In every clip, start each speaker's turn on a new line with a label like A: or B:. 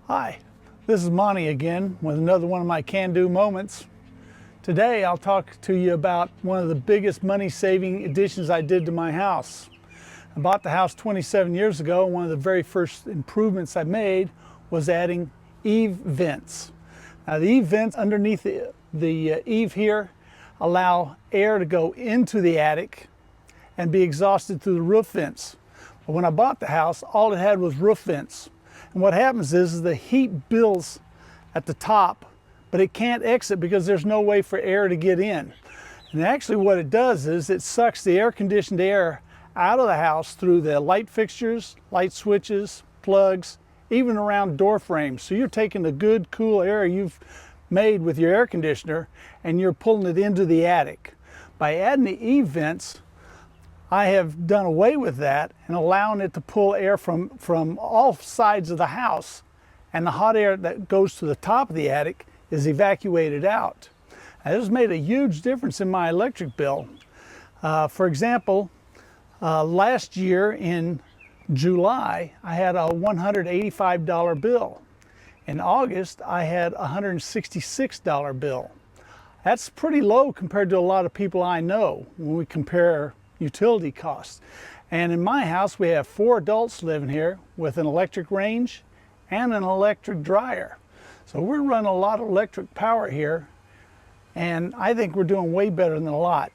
A: Hi, this is Monty again with another one of my can-do moments. Today I'll talk to you about one of the biggest money-saving additions I did to my house. I bought the house 27 years ago, and one of the very first improvements I made was adding Eave vents. Now the Eave vents underneath the eave here allow air to go into the attic and be exhausted through the roof vents. But when I bought the house, all it had was roof vents. And what happens is the heat builds at the top, but it can't exit because there's no way for air to get in. And actually what it does is it sucks the air-conditioned air out of the house through the light fixtures, light switches, plugs, even around door frames. So you're taking the good, cool air you've made with your air conditioner and you're pulling it into the attic. By adding the Eave vents, I have done away with that and allowing it to pull air from all sides of the house, and the hot air that goes to the top of the attic is evacuated out. Now, this has made a huge difference in my electric bill. For example, last year in July, I had a $185 bill. In August, I had a $166 bill. That's pretty low compared to a lot of people I know when we compare utility costs. And in my house, we have 4 adults living here with an electric range and an electric dryer. So we're running a lot of electric power here, and I think we're doing way better than a lot.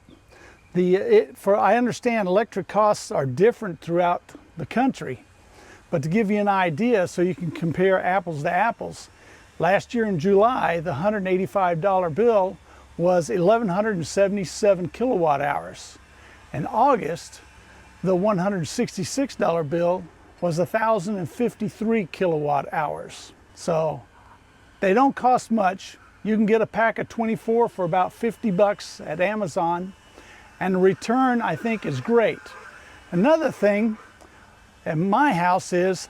A: I understand electric costs are different throughout the country, but to give you an idea so you can compare apples to apples, last year in July, the $185 bill was 1,177 kilowatt hours. In August, the $166 bill was 1,053 kilowatt hours. So they don't cost much. You can get a pack of 24 for about 50 bucks at Amazon, and the return I think is great. Another thing at my house is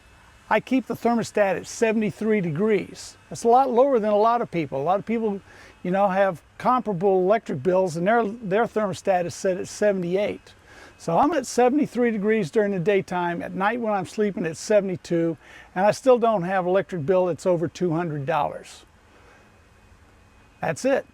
A: I keep the thermostat at 73 degrees. That's a lot lower than a lot of people. A lot of people, have comparable electric bills and their thermostat is set at 78. So I'm at 73 degrees during the daytime. At night when I'm sleeping, it's 72, and I still don't have an electric bill that's over $200. That's it.